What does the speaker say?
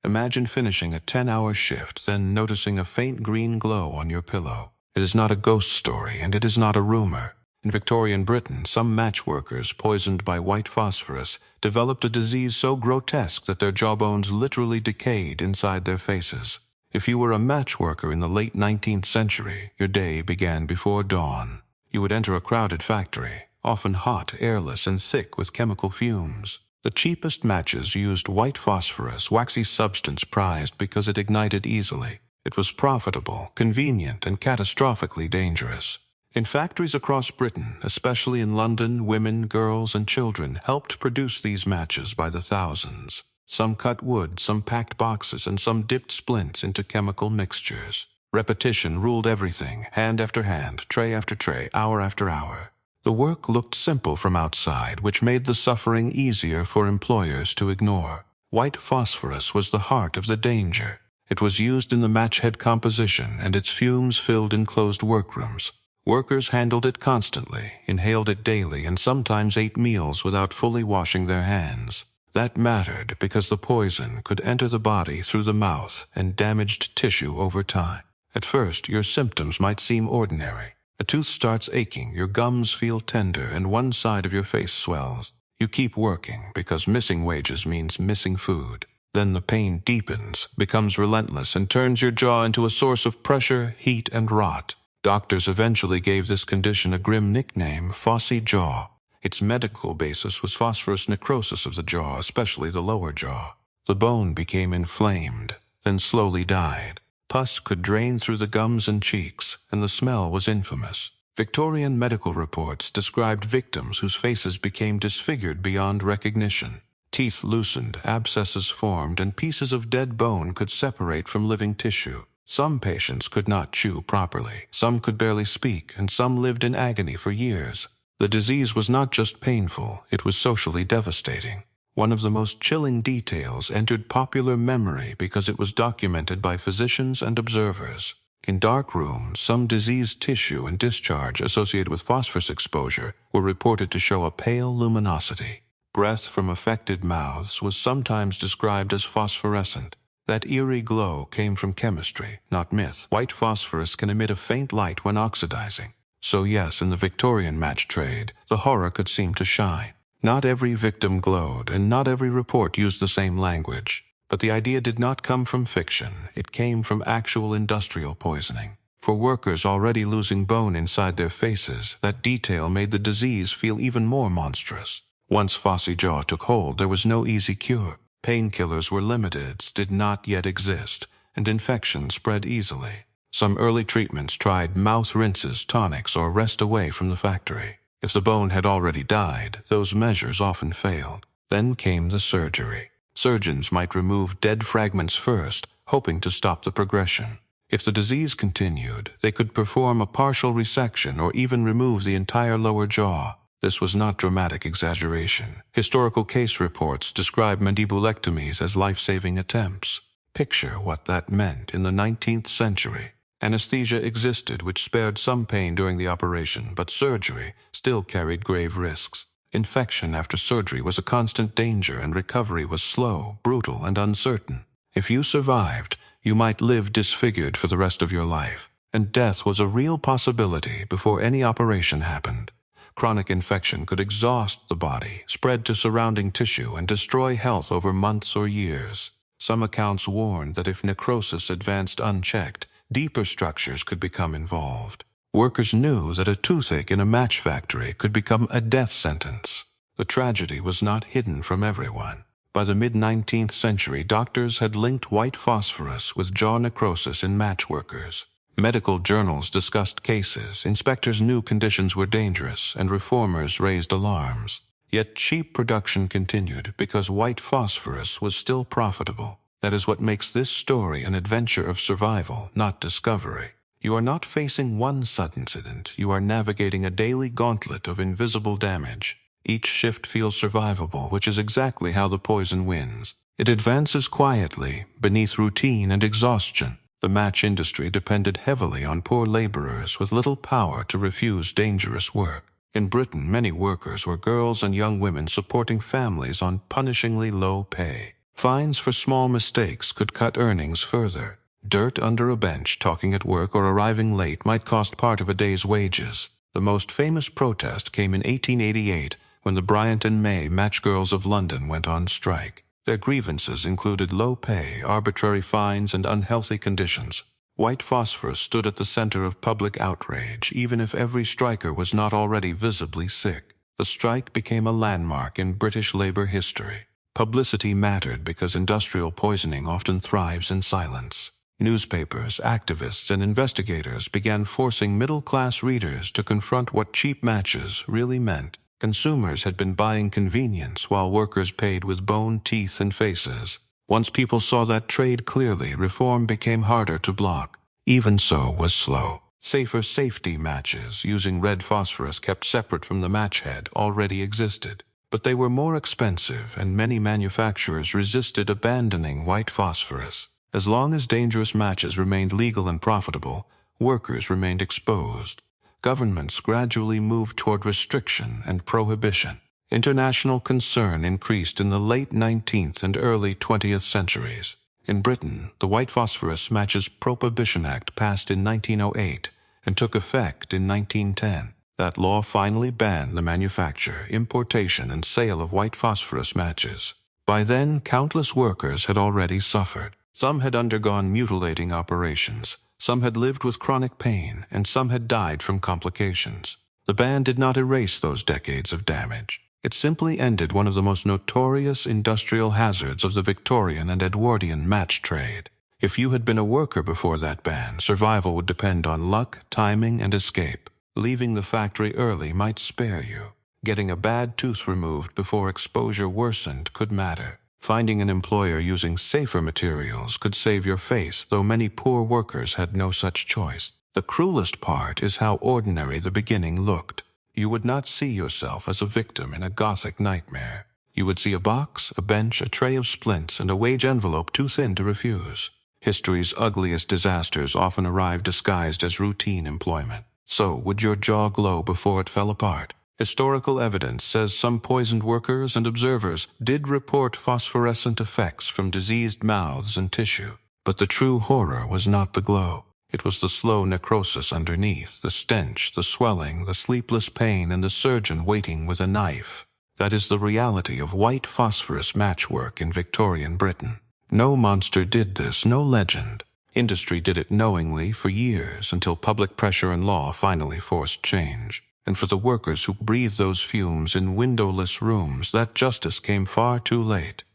Imagine finishing a 10-hour shift, then noticing a faint green glow on your pillow. It is not a ghost story, and it is not a rumor. In Victorian Britain, some match workers, poisoned by white phosphorus, developed a disease so grotesque that their jawbones literally decayed inside their faces. If you were a match worker in the late 19th century, your day began before dawn. You would enter a crowded factory, often hot, airless, and thick with chemical fumes. The cheapest matches used white phosphorus, waxy substance prized because it ignited easily. It was profitable, convenient, and catastrophically dangerous. In factories across Britain, especially in London, women, girls, and children helped produce these matches by the thousands. Some cut wood, some packed boxes, and some dipped splints into chemical mixtures. Repetition ruled everything, hand after hand, tray after tray, hour after hour. The work looked simple from outside, which made the suffering easier for employers to ignore. White phosphorus was the heart of the danger. It was used in the matchhead composition, and its fumes filled enclosed workrooms. Workers handled it constantly, inhaled it daily, and sometimes ate meals without fully washing their hands. That mattered because the poison could enter the body through the mouth and damaged tissue over time. At first, your symptoms might seem ordinary. A tooth starts aching, your gums feel tender, and one side of your face swells. You keep working because missing wages means missing food. Then the pain deepens, becomes relentless, and turns your jaw into a source of pressure, heat, and rot. Doctors eventually gave this condition a grim nickname, phossy jaw. Its medical basis was phosphorus necrosis of the jaw, especially the lower jaw. The bone became inflamed, then slowly died. Pus could drain through the gums and cheeks, and the smell was infamous. Victorian medical reports described victims whose faces became disfigured beyond recognition. Teeth loosened, abscesses formed, and pieces of dead bone could separate from living tissue. Some patients could not chew properly, some could barely speak, and some lived in agony for years. The disease was not just painful, it was socially devastating. One of the most chilling details entered popular memory because it was documented by physicians and observers. In dark rooms, some diseased tissue and discharge associated with phosphorus exposure were reported to show a pale luminosity. Breath from affected mouths was sometimes described as phosphorescent. That eerie glow came from chemistry, not myth. White phosphorus can emit a faint light when oxidizing. So yes, in the Victorian match trade, the horror could seem to shine. Not every victim glowed, and not every report used the same language. But the idea did not come from fiction. It came from actual industrial poisoning. For workers already losing bone inside their faces, that detail made the disease feel even more monstrous. Once phossy jaw took hold, there was no easy cure. Painkillers were limited, did not yet exist, and infection spread easily. Some early treatments tried mouth rinses, tonics, or rest away from the factory. If the bone had already died, those measures often failed. Then came the surgery. Surgeons might remove dead fragments first, hoping to stop the progression. If the disease continued, they could perform a partial resection or even remove the entire lower jaw. This was not dramatic exaggeration. Historical case reports describe mandibulectomies as life-saving attempts. Picture what that meant in the 19th century. Anesthesia existed, which spared some pain during the operation, but surgery still carried grave risks. Infection after surgery was a constant danger, and recovery was slow, brutal, and uncertain. If you survived, you might live disfigured for the rest of your life, and death was a real possibility before any operation happened. Chronic infection could exhaust the body, spread to surrounding tissue, and destroy health over months or years. Some accounts warned that if necrosis advanced unchecked, deeper structures could become involved. Workers knew that a toothache in a match factory could become a death sentence. The tragedy was not hidden from everyone. By the mid-19th century, doctors had linked white phosphorus with jaw necrosis in match workers. Medical journals discussed cases, inspectors knew conditions were dangerous, and reformers raised alarms. Yet cheap production continued because white phosphorus was still profitable. That is what makes this story an adventure of survival, not discovery. You are not facing one sudden incident, you are navigating a daily gauntlet of invisible damage. Each shift feels survivable, which is exactly how the poison wins. It advances quietly, beneath routine and exhaustion. The match industry depended heavily on poor laborers with little power to refuse dangerous work. In Britain, many workers were girls and young women supporting families on punishingly low pay. Fines for small mistakes could cut earnings further. Dirt under a bench, talking at work, or arriving late might cost part of a day's wages. The most famous protest came in 1888 when the Bryant and May Matchgirls of London went on strike. Their grievances included low pay, arbitrary fines, and unhealthy conditions. White phosphorus stood at the center of public outrage, even if every striker was not already visibly sick. The strike became a landmark in British labor history. Publicity mattered because industrial poisoning often thrives in silence. Newspapers, activists, and investigators began forcing middle-class readers to confront what cheap matches really meant. Consumers had been buying convenience while workers paid with bone, teeth, and faces. Once people saw that trade clearly, reform became harder to block. Even so was slow. Safer safety matches using red phosphorus kept separate from the match head already existed. But they were more expensive, and many manufacturers resisted abandoning white phosphorus. As long as dangerous matches remained legal and profitable, workers remained exposed. Governments gradually moved toward restriction and prohibition. International concern increased in the late 19th and early 20th centuries. In Britain, the White Phosphorus Matches Prohibition Act passed in 1908 and took effect in 1910. That law finally banned the manufacture, importation, and sale of white phosphorus matches. By then, countless workers had already suffered. Some had undergone mutilating operations, some had lived with chronic pain, and some had died from complications. The ban did not erase those decades of damage. It simply ended one of the most notorious industrial hazards of the Victorian and Edwardian match trade. If you had been a worker before that ban, survival would depend on luck, timing, and escape. Leaving the factory early might spare you. Getting a bad tooth removed before exposure worsened could matter. Finding an employer using safer materials could save your face, though many poor workers had no such choice. The cruelest part is how ordinary the beginning looked. You would not see yourself as a victim in a Gothic nightmare. You would see a box, a bench, a tray of splints, and a wage envelope too thin to refuse. History's ugliest disasters often arrived disguised as routine employment. So would your jaw glow before it fell apart? Historical evidence says some poisoned workers and observers did report phosphorescent effects from diseased mouths and tissue. But the true horror was not the glow. It was the slow necrosis underneath, the stench, the swelling, the sleepless pain, and the surgeon waiting with a knife. That is the reality of white phosphorus matchwork in Victorian Britain. No monster did this, no legend. Industry did it knowingly for years until public pressure and law finally forced change. And for the workers who breathed those fumes in windowless rooms, that justice came far too late.